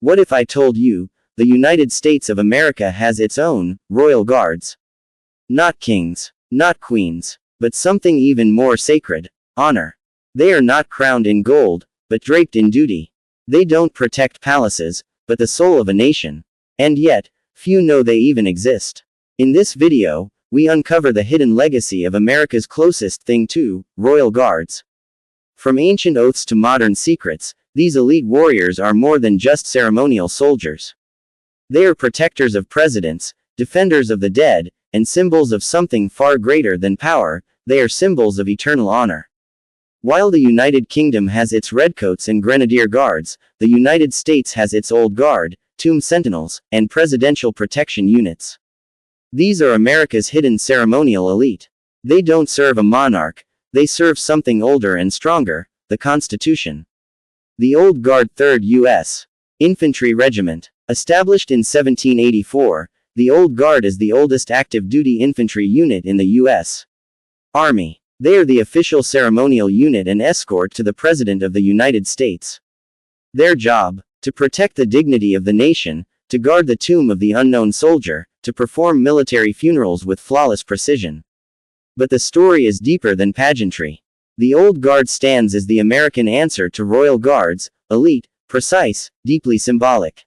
What if I told you, the United States of America has its own royal guards? Not kings, not queens, but something even more sacred: honor. They are not crowned in gold, but draped in duty. They don't protect palaces, but the soul of a nation. And yet, few know they even exist. In this video, we uncover the hidden legacy of America's closest thing to royal guards. From ancient oaths to modern secrets, these elite warriors are more than just ceremonial soldiers. They are protectors of presidents, defenders of the dead, and symbols of something far greater than power. They are symbols of eternal honor. While the United Kingdom has its redcoats and grenadier guards, the United States has its old guard, tomb sentinels, and presidential protection units. These are America's hidden ceremonial elite. They don't serve a monarch, they serve something older and stronger: the Constitution. The Old Guard 3rd U.S. Infantry Regiment. Established in 1784, the Old Guard is the oldest active duty infantry unit in the U.S. Army. They are the official ceremonial unit and escort to the President of the United States. Their job: to protect the dignity of the nation, to guard the tomb of the unknown soldier, to perform military funerals with flawless precision. But the story is deeper than pageantry. The Old Guard stands as the American answer to royal guards: elite, precise, deeply symbolic.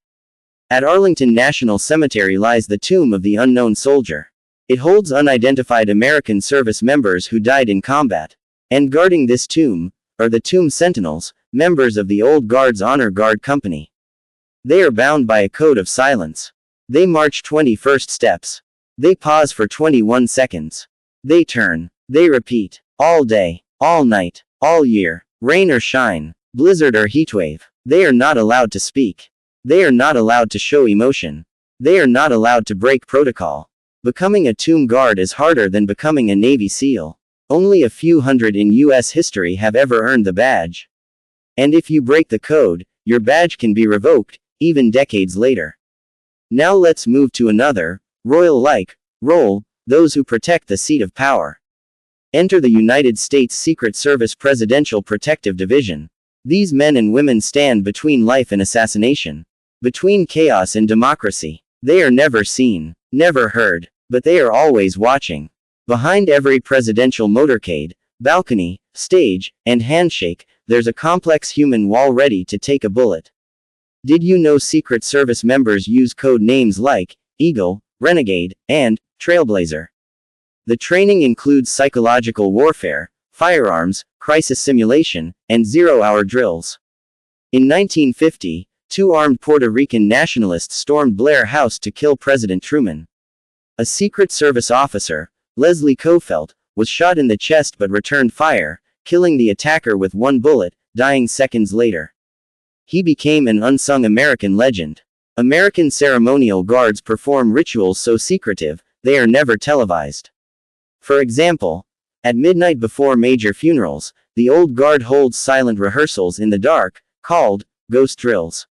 At Arlington National Cemetery lies the tomb of the unknown soldier. It holds unidentified American service members who died in combat. And guarding this tomb are the tomb sentinels, members of the Old Guard's Honor Guard Company. They are bound by a code of silence. They march 21st steps. They pause for 21 seconds. They turn. They repeat. All day, all night, all year, rain or shine, blizzard or heatwave. They are not allowed to speak. They are not allowed to show emotion. They are not allowed to break protocol. Becoming a tomb guard is harder than becoming a Navy SEAL. Only a few hundred in U.S. history have ever earned the badge. And if you break the code, your badge can be revoked, even decades later. Now let's move to another, royal-like, role: those who protect the seat of power. Enter the United States Secret Service Presidential Protective Division. These men and women stand between life and assassination. Between chaos and democracy. They are never seen, never heard, but they are always watching. Behind every presidential motorcade, balcony, stage, and handshake, there's a complex human wall ready to take a bullet. Did you know Secret Service members use code names like Eagle, Renegade, and Trailblazer? The training includes psychological warfare, firearms, crisis simulation, and zero-hour drills. In 1950, two armed Puerto Rican nationalists stormed Blair House to kill President Truman. A Secret Service officer, Leslie Kofelt, was shot in the chest but returned fire, killing the attacker with one bullet, dying seconds later. He became an unsung American legend. American ceremonial guards perform rituals so secretive, they are never televised. For example, at midnight before major funerals, the Old Guard holds silent rehearsals in the dark, called ghost drills.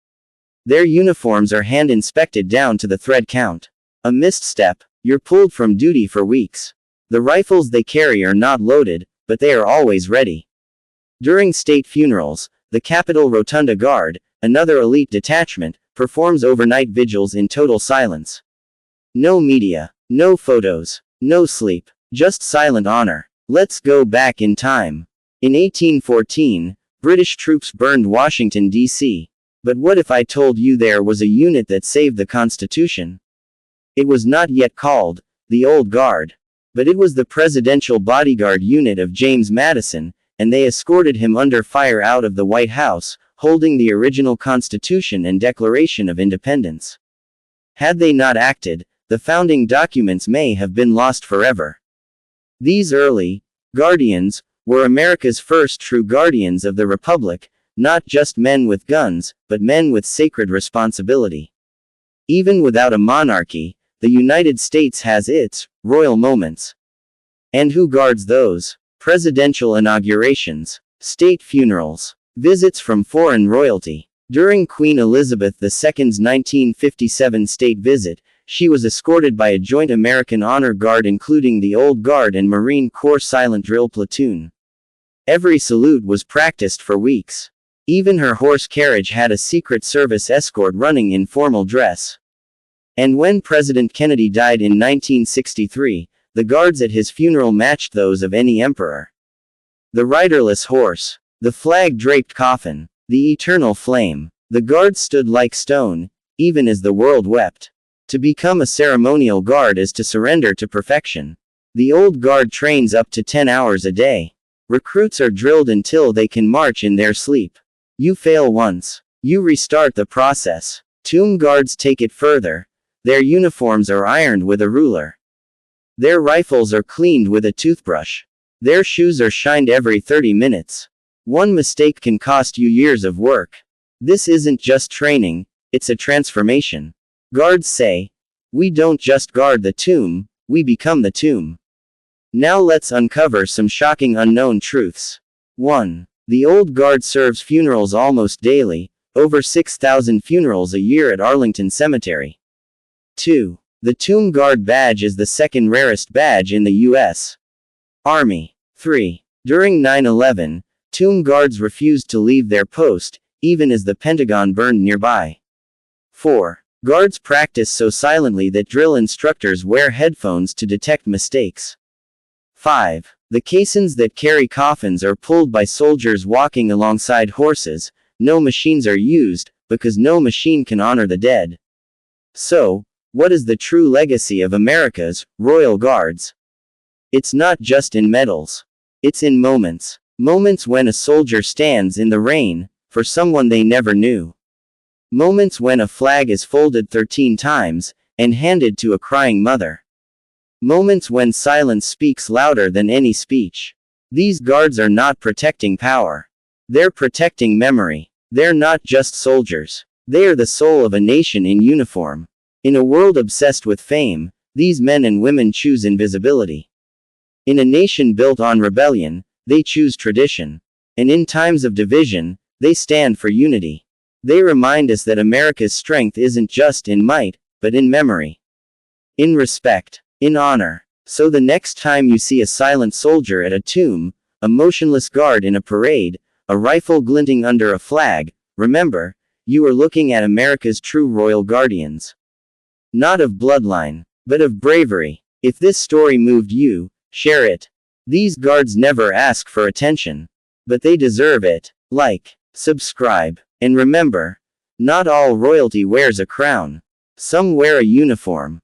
Their uniforms are hand-inspected down to the thread count. A misstep, you're pulled from duty for weeks. The rifles they carry are not loaded, but they are always ready. During state funerals, the Capitol Rotunda Guard, another elite detachment, performs overnight vigils in total silence. No media, no photos, no sleep, just silent honor. Let's go back in time. In 1814, British troops burned Washington, D.C. But what if I told you there was a unit that saved the Constitution? It was not yet called the Old Guard. But it was the Presidential Bodyguard Unit of James Madison, and they escorted him under fire out of the White House, holding the original Constitution and Declaration of Independence. Had they not acted, the founding documents may have been lost forever. These early guardians were America's first true guardians of the Republic, not just men with guns, but men with sacred responsibility. Even without a monarchy, the United States has its royal moments. And who guards those? Presidential inaugurations, state funerals, visits from foreign royalty. During Queen Elizabeth II's 1957 state visit, she was escorted by a joint American Honor Guard including the Old Guard and Marine Corps Silent Drill Platoon. Every salute was practiced for weeks. Even her horse carriage had a Secret Service escort running in formal dress. And when President Kennedy died in 1963, the guards at his funeral matched those of any emperor. The riderless horse, the flag-draped coffin, the eternal flame. The guards stood like stone, even as the world wept. To become a ceremonial guard is to surrender to perfection. The old guard trains up to 10 hours a day. Recruits are drilled until they can march in their sleep. You fail once, you restart the process. Tomb guards take it further. Their uniforms are ironed with a ruler. Their rifles are cleaned with a toothbrush. Their shoes are shined every 30 minutes. One mistake can cost you years of work. This isn't just training, it's a transformation. Guards say, we don't just guard the tomb, we become the tomb. Now let's uncover some shocking unknown truths. 1. The old guard serves funerals almost daily, over 6,000 funerals a year at Arlington Cemetery. 2. The Tomb Guard badge is the second rarest badge in the U.S. Army. 3. During 9/11, tomb guards refused to leave their post, even as the Pentagon burned nearby. 4. Guards practice so silently that drill instructors wear headphones to detect mistakes. 5. The caissons that carry coffins are pulled by soldiers walking alongside horses. No machines are used, because no machine can honor the dead. So, what is the true legacy of America's Royal Guards? It's not just in medals. It's in moments. Moments when a soldier stands in the rain, for someone they never knew. Moments when a flag is folded 13 times, and handed to a crying mother. Moments when silence speaks louder than any speech. These guards are not protecting power. They're protecting memory. They're not just soldiers. They are the soul of a nation in uniform. In a world obsessed with fame, these men and women choose invisibility. In a nation built on rebellion, they choose tradition. And in times of division, they stand for unity. They remind us that America's strength isn't just in might, but in memory. In respect. In honor. So the next time you see a silent soldier at a tomb, a motionless guard in a parade, a rifle glinting under a flag, remember, you are looking at America's true royal guardians. Not of bloodline, but of bravery. If this story moved you, share it. These guards never ask for attention. But they deserve it. Like, subscribe, and remember, not all royalty wears a crown. Some wear a uniform.